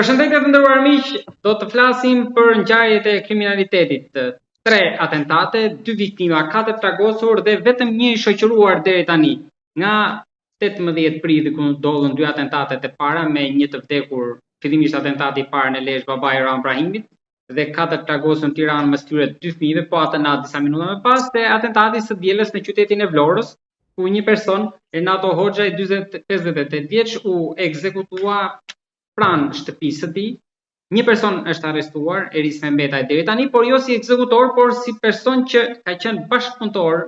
Përshëndetje të nderuar miq, do të flasim për ngjarjet e kriminalitetit. 3 atentate, 2 viktima, 4 tragosur dhe vetëm një i shoqëruar deri tani. Nga 18 priti ku ndodhën 2 atentatet e para me një të vdekur, fillimisht atentati i parë në Lezhë, babai i Ram Brahimit, dhe 4 tragosur në Tiranë, mes tyre 2 fëmijëve, po atë natë disa minuta më pas, dhe atentati së dielës në qytetin e Vlorës, ku një person, Renato Hoxha, i 58 vjeç, u ekzekutua pranë shtëpisë së tij. Një person është arrestuar, Eris Mehmetaj deri tani, por jo si ekzekutor, por si person që ka qenë bashkëpunëtor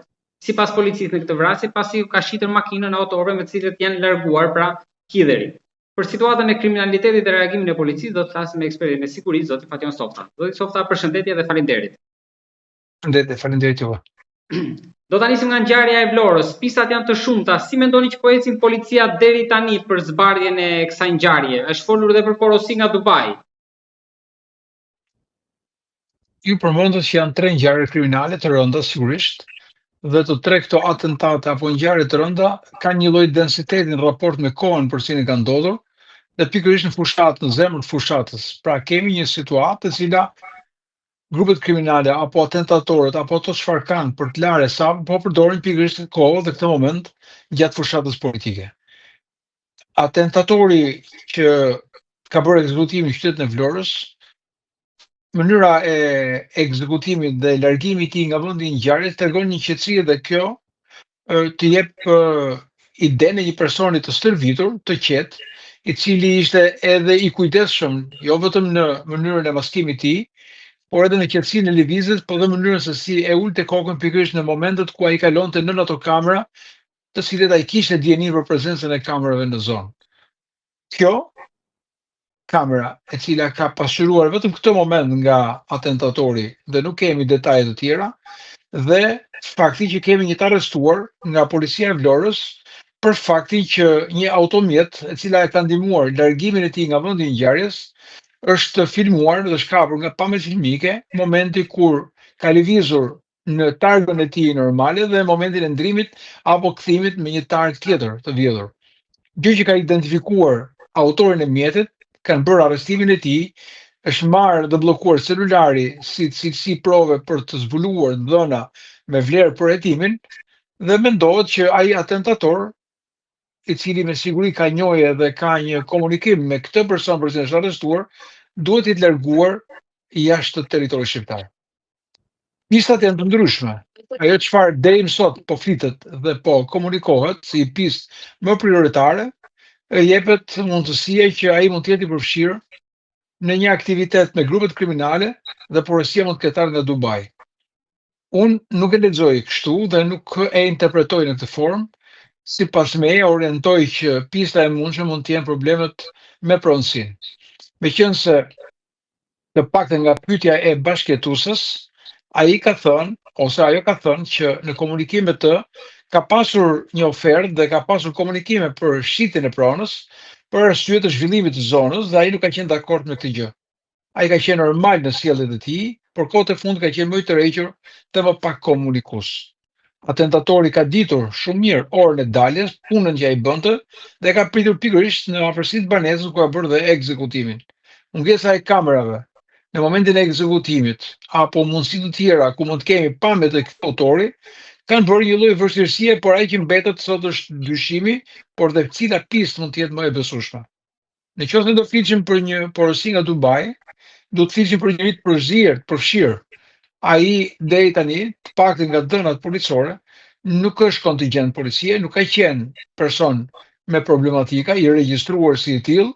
sipas policisë në këtë vrasje, pasi u ka shitur makinën autorëve me të cilët janë larguar pra hidheri. Për situatën e kriminalitetit dhe reagimin e policisë do të flasim me ekspertin e sigurisë, zoti Fation Softa. Zoti Softa, përshëndetje dhe faleminderit. Faleminderit juve. Do ta nisim nga ngjarja e Vlorës. Pistat janë të shumta. Si mendoni që po ecin policia deri tani për zbardhjen e kësaj ngjarje? Është folur edhe për porosi nga Dubai. Ju përmendët që janë 3 ngjarje kriminale të rënda sigurisht, dhe të 3 këto atentate apo ngjarje të rënda kanë një lloj densiteti në raport me kohën për cilën kanë ndodhur, dhe pikërisht në fushatë, në zemër të fushatës. Pra kemi një situatë e cila grupet kriminale apo atentatorët apo ato çfarë kanë për të larë sa po përdorin pikërisht kohë dhe këtë moment gjatë fushatës politike. Atentatori që ka bërë ekzekutimin në qytetin e Vlorës, mënyra e ekzekutimit dhe largimit i tij nga vendi i ngjarjes tregon një qetësi dhe kjo të jep idenë e një personi të stërvitur, të qetë, i cili ishte edhe i kujdesshëm, jo vetëm në mënyrën e maskimit të tij, por edhe në qetësinë e lëvizjes, po dhe mënyrën se si e ulte kokën pikërisht në momentet ku ai kalonte nën ato kamera, të cilet ai kishte dijenin për prezencën e kamerave në zonë. Kjo kamera e cila ka pasqyruar vetëm këtë moment nga atentatori dhe nuk kemi detaje të tjera, dhe fakti që kemi një të arrestuar nga policia e Vlorës për faktin që një automjet e cila e ka ndihmuar largimin e tij nga vendi i ngjarjes është filmuar dhe shkapur nga pamjet filmike momenti kur ka lëvizur në targën e tij normale dhe momentin e ndrimit apo kthimit me një targ tjetër të vjedhur. Gjë që ka identifikuar autorin e mjetit, kanë bërë arrestimin e tij, është marrë dhe bllokuar celulari si prove për të zbuluar dhëna me vlerë për hetimin, dhe mendohet që ai atentator, i cili me siguri ka njohje dhe ka një komunikim me këtë person për cilin është arrestuar, duhet i të larguar jashtë territorit shqiptar. Pistat janë të ndryshme. Ajo çfarë deri më sot po flitet dhe po komunikohet si pistë më prioritare, jepet mundësia që ai mund të jetë i përfshirë në një aktivitet me grupet kriminale dhe porosia mund të ketë ardhur nga Dubai. Unë nuk e lexoj kështu dhe nuk e interpretoj në këtë formë, sipas meje orientoj që pista e mundshme mund të jenë problemet me pronësinë. Meqense të paktën nga pyetja e bashkëjetuesës, ai ka thënë ose ajo ka thënë që në komunikim me të ka pasur një ofertë dhe ka pasur komunikime për shitjen e pronës për arsye të zhvillimit të zonës dhe ai nuk ka qenë dakord me këtë gjë. Ai ka qenë normal në sjelljet e tij, por kohët e fundit ka qenë më i tërhequr dhe më pak komunikues. Atentatori ka ditur shumë mirë orën e daljes, punën që ai bënte dhe ka pritur pikërisht në afërsitë banesës ku ka bërë dhe ekzekutimin. Mungesa e kamerave në momentin e ekzekutimit apo mundësi të tjera ku mund të kemi pamjet e këtij autori kanë bërë një lloj vështirësie, por ai që mbetet sot është dyshimi, por dhe cila pistë mund të jetë më e besueshme. Nëse do flisim për një porosi nga Dubai, do të flisim për një rit përfshirë. Ai deri tani, të paktën nga dhënat policore, nuk është kontingjent policie, nuk ka qenë person me problematika, i regjistruar si i tillë,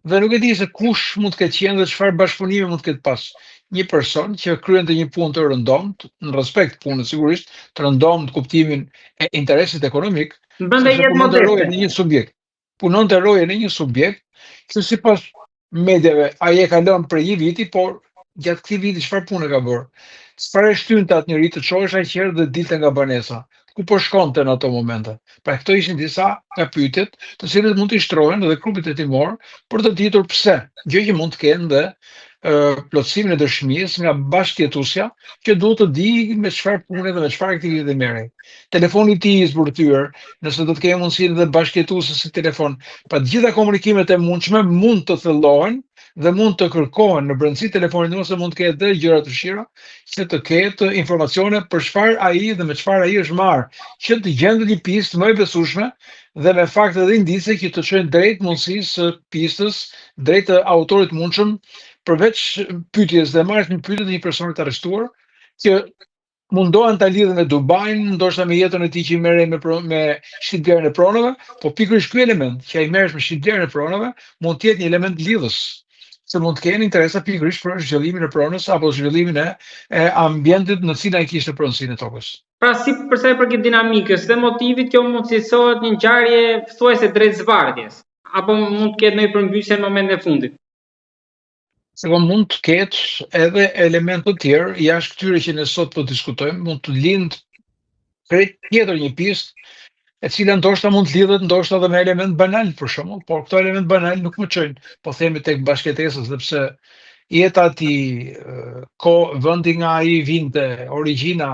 dhe nuk e di se kush mund të ketë qenë dhe çfarë bashkëpunimi mund të ketë pas. Një person që kryente një punë të rëndomt, në respekt punës sigurisht, të rëndomt kuptimin e interesit ekonomik, punonte roje në një subjekt, që sipas medjave ai e ka lënë për një viti, por gjatë këtij viti çfarë pune ka bërë? Çfarë shtynte atë njerëz të çohesha qerë dhe dilte nga banesa? Ku po shkonte në ato momente? Pra këto ishin disa nga pyetjet të cilët mund të shtrohen edhe grupit hetimor për të ditur pse, gjë që mund të kenë dhe plotësimin e dëshmisë nga bashkëjetuesja që duhet të di me çfarë pune dhe me çfarë aktiviteti merrej. Telefoni i tij i zbërthyer, nëse do të kemi mundësinë dhe bashkëjetuesi si telefon, pa të gjitha komunikimet e mundshme mund të thellohen dhe mund të kërkohen në brendësi telefonit ose mund të ketë dhe gjëra të tjera që të ketë informacione për çfarë ai dhe me çfarë ai është marrë, që të gjendet një pistë më e besueshme dhe me fakte dhe indice që të çojnë drejt mundësisë së pistës, drejt autorit mundshëm, përveç pyetjes dhe marrjes me pyetje të një personi të arrestuar, që mundohen ta lidhen me Dubain, ndoshta me jetën e tij që i merrej me shitblerjen e pronave, po pikërisht ky element që ai merresh me shitblerjen e pronave mund të jetë një element lidhës, se mund të kenë interesa pikërisht për zhvillimin e pronës apo zhvillimin e ambientit në cilin ai kishte pronësinë e tokës. Pra si përsa i përket dinamikës dhe motivit, kjo mund të cilësohet një ngjarje thuajse drejt zbardhjes, apo mund të ketë ndonjë përmbysje në momentin e fundit? Sekond, mund të ketë edhe elemente të tjerë jashtë këtyre që ne sot po diskutojmë, mund të lindë krejt tjetër një pistë e cila ndoshta mund të lidhet ndoshta edhe me element banal për shembull, por këto element banal nuk më çojnë, po themi tek bashkëtesa, sepse jeta ati, vendi nga ai vinte, origjina,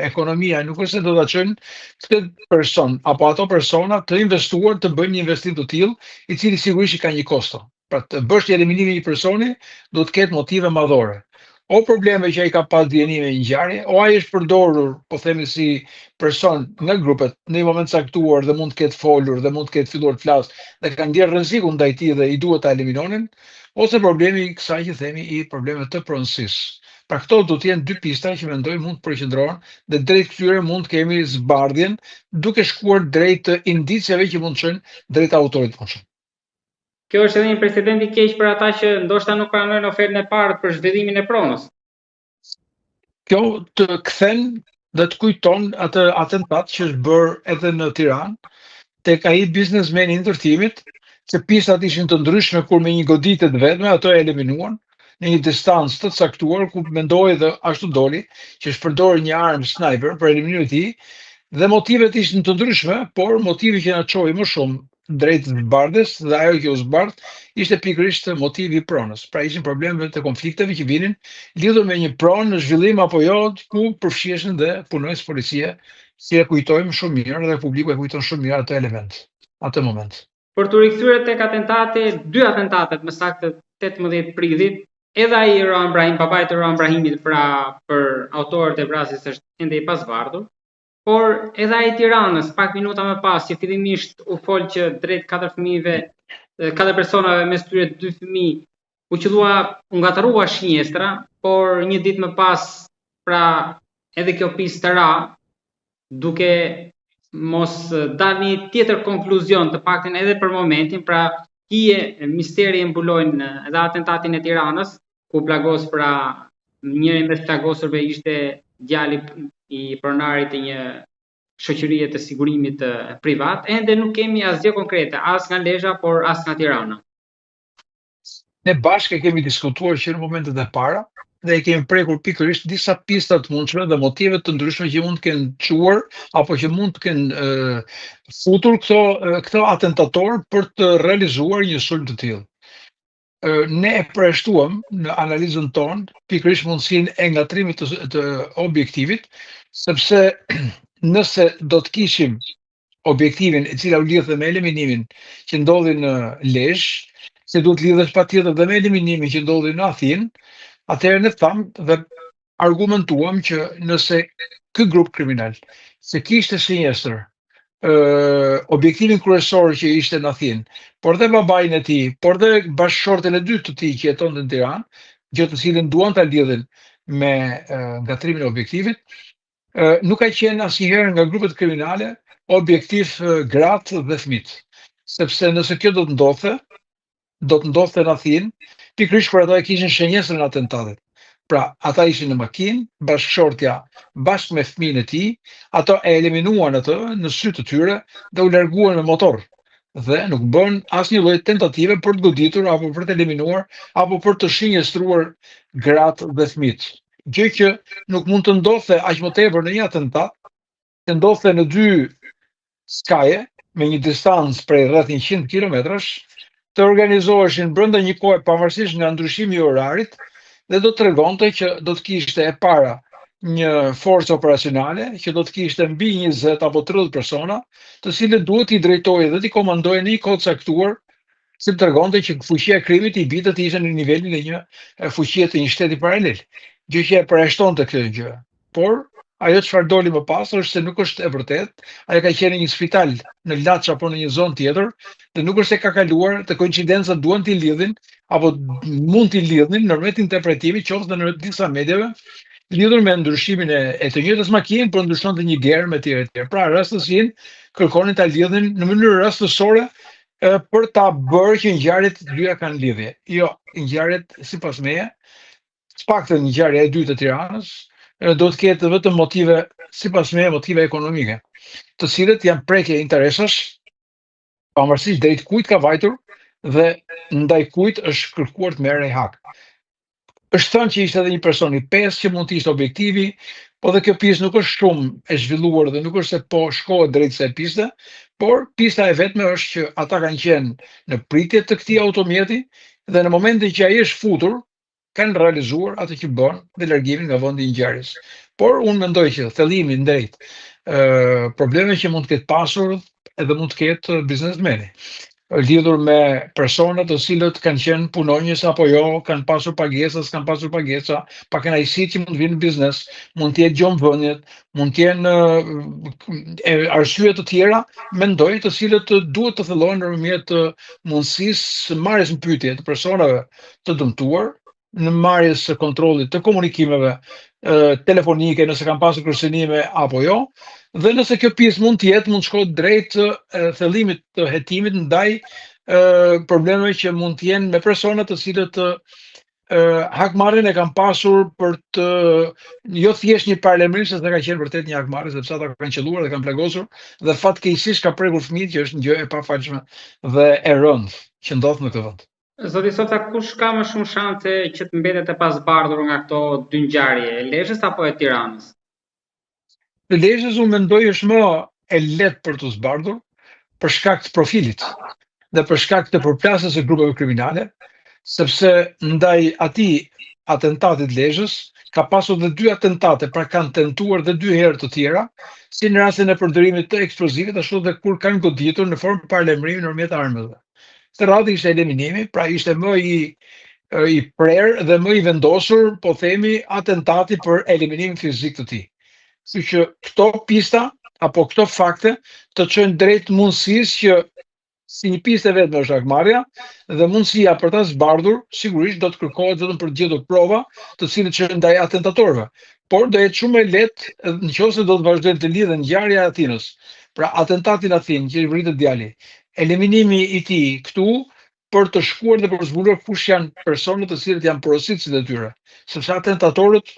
ekonomia, nuk është se do ta çojnë këtë person apo ato persona të investuar të bëjnë një investim të tillë, i cili sigurisht ka një kosto. Pra të bësh eliminimin e një personi, do të ketë motive madhore. O probleme që ai ka pas dieni me një ngjarje, o ai është përdorur, po themi si person nga grupet në një moment caktuar dhe mund të ketë folur dhe mund të ketë filluar të flasë dhe ka ndjerë rrezikun ndaj tij dhe i duhet ta eliminonin, ose problemi i kësaj që themi i problemeve të pronësisë. Pra këto do të jenë dy pista që mendoj mund të përqendrohen dhe drejt këtyre mund të kemi zbardhjen duke shkuar drejt indiceve që mund të çojnë drejt autorit të mundshëm. Kjo është edhe një precedent i keq për ata që ndoshta nuk pranojnë ofertën e parë për zhvillimin e pronës. Kjo të kthen dhe të kujton atë atentat që është bërë edhe në Tiranë tek ai biznesmeni i ndërtimit, që pistat ishin të ndryshme kur me një goditje të vetme ato e eliminuan në një distancë të caktuar ku mendoi dhe ashtu doli që është përdorur një armë sniper për eliminimin e tij dhe motivet ishin të ndryshme, por motivi që na çoi më shumë drejt zbardhjes dhe ajo që u zbardh ishte pikërisht motivi i pronës. Pra ishin probleme të konflikteve që vinin lidhur me një pronë në zhvillim apo jo, ku përfshiheshin dhe punojës policie, si e kujtojmë shumë mirë dhe publiku e kujton shumë mirë atë element, atë moment. Për të rikthyer tek dy atentatet më saktë 18 prillit, edhe ai Rohan Brahim, babai i Rohan Brahimit, pra për autorët e vrasjes është ende i pazbardhur. Por edhe ai Tiranës, pak minuta më pas, që fillimisht u fol që drejt 4 personave mes tyre 2 fëmijë, u ngatrua shinjestra, por një ditë më pas, pra edhe kjo pistë të ra, duke mos dalë një tjetër konkluzion, të paktën edhe për momentin, pra misteri e mbulojnë edhe atentatin e Tiranës, ku plagos pra njëri mes plagosurve ishte djali i pronarit të një shoqërie të sigurimit privat, ende nuk kemi asgjë konkrete, as nga Lezhë, por as nga Tirana. Ne bashkë kemi diskutuar që në momentet e para dhe kemi prekur pikërisht disa pista të mundshme dhe motive të ndryshme që mund të kenë quar apo që mund të kenë futur këto atentatorë për të realizuar një sulm të tillë. Ne e përshtuam në analizën tonë pikërisht mundësinë e ngatrimit të objektivit, sepse nëse do të kishim objektivin e cila u lidhte me eliminimin që ndodhi në Lezhë, se duhet lidhesh patjetër dhe me eliminimin që ndodhi në Athinë, atëherë ne thamë dhe argumentuam që nëse ky grup kriminal se kishte shenjestër objektivin kryesor që ishte në Athinë, por dhe babain e tij, por dhe bashkëshorten e dytë të tij që jetonte në Tiranë, gjë të cilën duan ta lidhin me ngatrimin e objektivit, nuk ka qenë asnjëherë nga grupet kriminale objektiv gratë dhe fëmijët. Sepse nëse kjo do të ndodhte në Athinë, pikërisht për ata e kishin shenjestën e atentatit. Pra, ata ishin në makinë, bashkëshortja bashkë me fëmijën e tij, ato e eliminuan atë në sy të tyre dhe u larguan me motor. Dhe nuk bën asnjë lloj tentative për të goditur apo për të eliminuar apo për të shinjestruar gratë dhe fëmijët. Gjë që nuk mund të ndodhte aq më tepër në një atentat, që ndodhte në dy skaje me një distancë prej rreth 100 kilometrash, të organizoheshin brenda një kohe pavarësisht nga ndryshimi i orarit dhe do të tregonte që do të kishte e para një forcë operacionale që do të kishte mbi 20 apo 30 persona, të cilët duhet i drejtojë dhe t'i komandojë në një kohë caktuar, si të tregonte që fuqia e krimit i bitët ishte në nivelin e një fuqie të një shteti paralel, gjë që e përjashtonte këtë gjë. Por ajo çfarë doli më pas është se nuk është e vërtetë, ajo ka qenë në një spital në Laç apo në një zonë tjetër, dhe nuk është se ka kaluar, të koincidencat duan t'i lidhin apo mund t'i lidhin në rreth interpretimi, qoftë në disa medjave, lidhur me ndryshimin e të njëjtës makinë, por ndryshonte një gerë me tjerë tjerë. Pra rastësinë kërkonin ta lidhin në mënyrë rastësore për ta bërë që ngjarjet të dyja kanë lidhje. Jo, ngjarjet sipas meje, paktën ngjarja e dytë e Tiranës do të ketë vetëm motive, sipas meje, motive ekonomike, të cilët janë prekje interesash, pavarësisht drejt kujt ka vajtur dhe ndaj kujt është kërkuar të merrej hak. Është thënë që ishte edhe një person i pesë që mund të ishte objektivi, po dhe kjo pistë nuk është shumë e zhvilluar dhe nuk është se po shkohet drejt kësaj piste, por pista e vetme është që ata kanë qenë në pritje të këtij automjeti dhe në momentin që ai është futur, kanë realizuar atë që bën dhe largimin nga vendi i ngjarjes. Por unë mendoj që thellimi ndrejt probleme që mund të ketë pasur edhe mund të ketë biznesmeni, lidhur me persona të cilët kanë qenë punonjës apo jo, kanë pasur pagesa, s'kan pasur pagesa, pa kënaqësi që mund të vinë në biznes, mund të jetë gjomvënjet, mund të jenë arsye të tjera, mendoj, të cilët duhet të thellohen nëpërmjet mundësisë së marrjes në pyetje të personave të dëmtuar, në marrjes së kontrollit të komunikimeve telefonike, nëse kanë pasur kërcënime apo jo, dhe nëse kjo pjesë mund të shkojë drejt thellimit të hetimit ndaj problemeve që mund të jenë me persona të cilët hakmarrjen e kanë pasur për të jo thjesht një paralajmërim, se ka qenë vërtet një hakmarrje, sepse ata kanë qelluar dhe kanë plagosur dhe fatkeqësisht ka prekur fëmijët, që është një gjë e pafalshme dhe e rëndë që ndodh në këtë vend. Zoti Sota, kush ka më shumë shanse që të mbetet e pasbardhur nga këto dy ngjarje, e Lezhës apo e Tiranës? Në Lezhës unë mendoj është më e lehtë për të zbardhur për shkak të profilit dhe për shkak të përplasjes së grupeve kriminale, sepse ndaj atij atentatit Lezhës ka pasur dhe 2 atentate, pra kanë tentuar dhe 2 herë të tjera, si në rastin e përdorimit të eksplozivit, ashtu dhe kur kanë goditur në formë paralajmërimi nëpërmjet armëve. Këtë radhë ishte eliminimi, pra ishte më i prerë dhe më i vendosur, po themi, atentati për eliminimin fizik të tij. Kështu që këto pista apo këto fakte të çojnë drejt mundësisë që si një pistë vetëm është hakmarrja dhe mundësia për ta zbardhur sigurisht do të kërkohet vetëm për të gjetur prova të cilët që ndaj atentatorëve. Por do jetë shumë e lehtë nëse do të vazhdojnë të lidhen ngjarja e Atinës, pra atentati në Atinë që i vritet djali, eliminimi i tij këtu për të shkuar dhe për të zbuluar kush janë personat të cilët janë porositësit e tyre, sepse atentatorët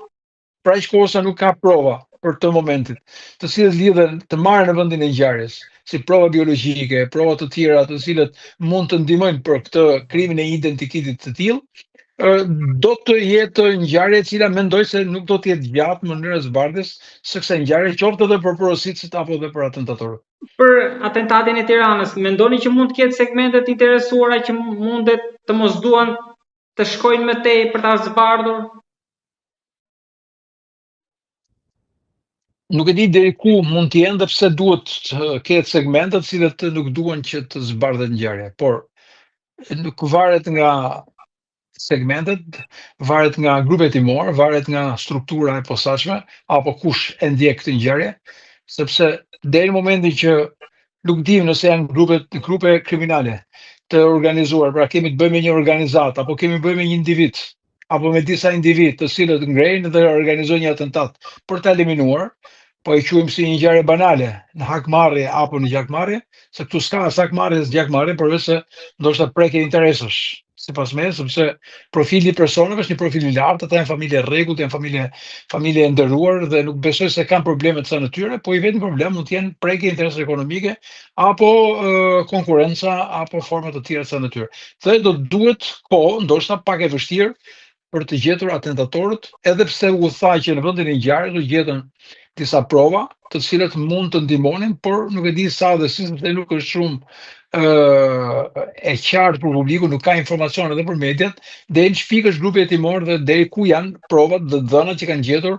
pra aq kohë sa nuk ka prova për të momentit, të cilët lidhen të marrën në vendin e ngjarjes, si prova biologjike, prova të tjera të cilët mund të ndihmojnë për këtë krimin e identitetit të tillë, do të jetë ngjarje e cila mendoj se nuk do të jetë gjatë në mënyrë zbardhjes së kësaj ngjarje, qoftë edhe për porositësit apo edhe për atentatorët. Për atentatin e Tiranës, mendoni që mund të ketë segmente të interesuara që mundet të mos duan të shkojnë më tej për ta zbardhur? Nuk e di deri ku mund të jenë dhe pse duhet të ketë segmente të cilët nuk duan që të zbardhet ngjarja, por nuk varet nga segmentet, varet nga grupet hetimor, varet nga struktura e posaçme apo kush e ndjek këtë ngjarje, sepse deri në momentin që nuk dim nëse janë grupe kriminale të organizuar, pra kemi të bëjmë me një organizat apo kemi të bëjmë me një individ apo me disa individ të cilët ngrejnë dhe organizojnë një atentat për ta eliminuar, po e quajmë si një ngjarje banale, në hakmarrje apo në gjakmarrje, se këtu s'ka as hakmarrje as gjakmarrje, përveç se ndoshta prekje interesash, sipas meje, sepse profili i personave është një profil i lartë, ata janë familje rregullt, janë familje e nderuar dhe nuk besoj se kanë probleme të sa natyre, po i vetëm problem mund të jenë prekje interese ekonomike apo konkurrenca apo forma të tjera të sa natyre. Dhe do duhet kohë, ndoshta pak e vështirë për të gjetur atentatorët, edhe pse u tha që në vendin e ngjarjes u gjetën disa prova të cilat mund të ndihmonin, por nuk e di sa dhe si, sepse nuk është shumë e qartë për publikun, nuk ka informacione edhe për mediat, deri në ç'pikë është grupi hetimor dhe deri ku janë provat dhe dhënat që kanë gjetur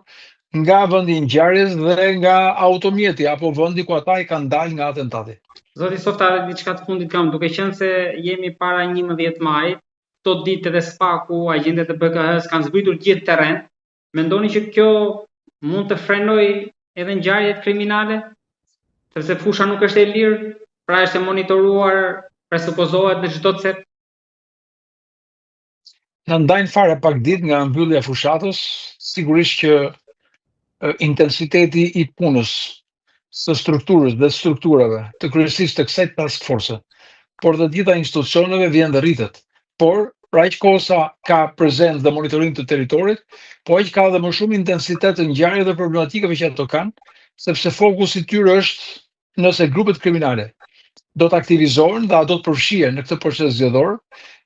nga vendi i ngjarjes dhe nga automjeti apo vendi ku ata i kanë dalë nga atentati. Zoti Softa, diçka të fundit kam, duke qenë se jemi para 11 majit, këto ditë edhe SPAK-u, agentët e BKH-s kanë zbritur gjithë terren. Mendoni që kjo mund të frenoj edhe ngjarjet kriminale? Sepse fusha nuk është e lirë, pra është e monitoruar, presupozohet në çdo cep. Në ndajnë fare pak ditë nga mbyllja e fushatës, sigurisht që intensiteti i punës së strukturës dhe strukturave të kryesisë të kësaj task force, por dhe gjitha institucioneve vjen dhe rritet. Por, pra aq kohë sa ka prezencë dhe monitorim të territorit, po aq ka dhe më shumë intensitet të ngjarjeve dhe problematikave që ato kanë, sepse fokusi i tyre është nëse grupet kriminale do të aktivizohen dhe do të përfshihen në këtë proces zgjedhor,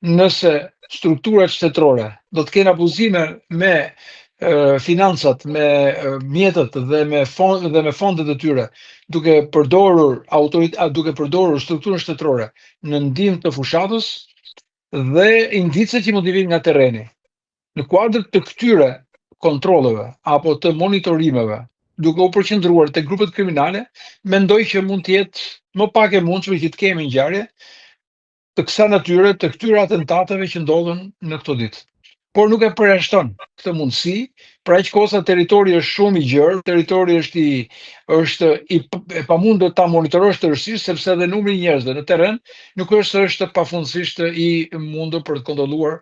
nëse strukturat shtetërore do të kenë abuzime me financat, me mjetet dhe me fondet e tyre, duke përdorur strukturën shtetërore në ndihmë të fushatës dhe indicet që mund të vinë nga terreni. Në kuadër të këtyre kontrolleve apo të monitorimeve, duke u përqendruar te grupet kriminale, mendoj që mund të jetë më pak e mundshme që të kemi ngjarje të kësaj natyre, të këtyre atentateve që ndodhen në këto ditë. Por nuk e përjashton këtë mundësi, pra aq kohë sa territori është shumë i gjerë, territori është i pamundur ta monitorosh tërësisht, sepse edhe numri i njerëzve në terren nuk është pafundësisht i mundur për të kontrolluar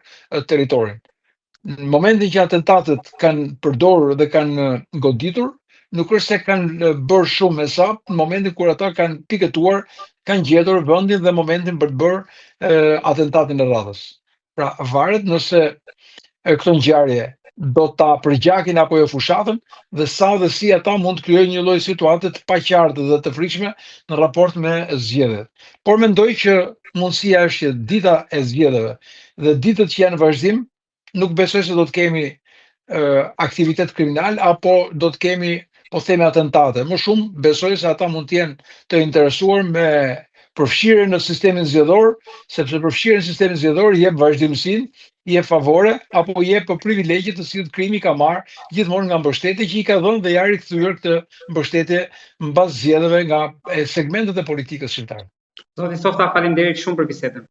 territorin. Në momentin që atentatet kanë përdorur dhe kanë goditur, nuk është se kanë bërë shumë me sa, në momentin kur ata kanë piketuar, kanë gjetur vendin dhe momentin për të bërë atentatin e radhës. Pra varet nëse këto ngjarje do ta përgjakin apo jo fushatën dhe sa dhe si ata mund të krijojnë një lloj situate të paqartë dhe të frikshme në raport me zgjedhjet. Por mendoj që mundësia është që dita e zgjedhjeve dhe ditët që janë në vazhdim, nuk besoj se do të kemi aktivitet kriminal apo do të kemi, po themi, atentate. Më shumë besoj se ata mund të jenë të interesuar me përfshirjen në sistemin zgjedhor, sepse përfshirja në sistemin zgjedhor jep vazhdimsinë, jep favore apo jep privilegje të cilët krimi ka marrë gjithmonë nga mbështetja që i ka dhënë dhe ja rikthyer këtë mbështetje mbas zgjedhjeve nga segmentet e politikës shqiptare. Zoti Softa, faleminderit shumë për bisedën.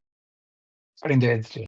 Faleminderit.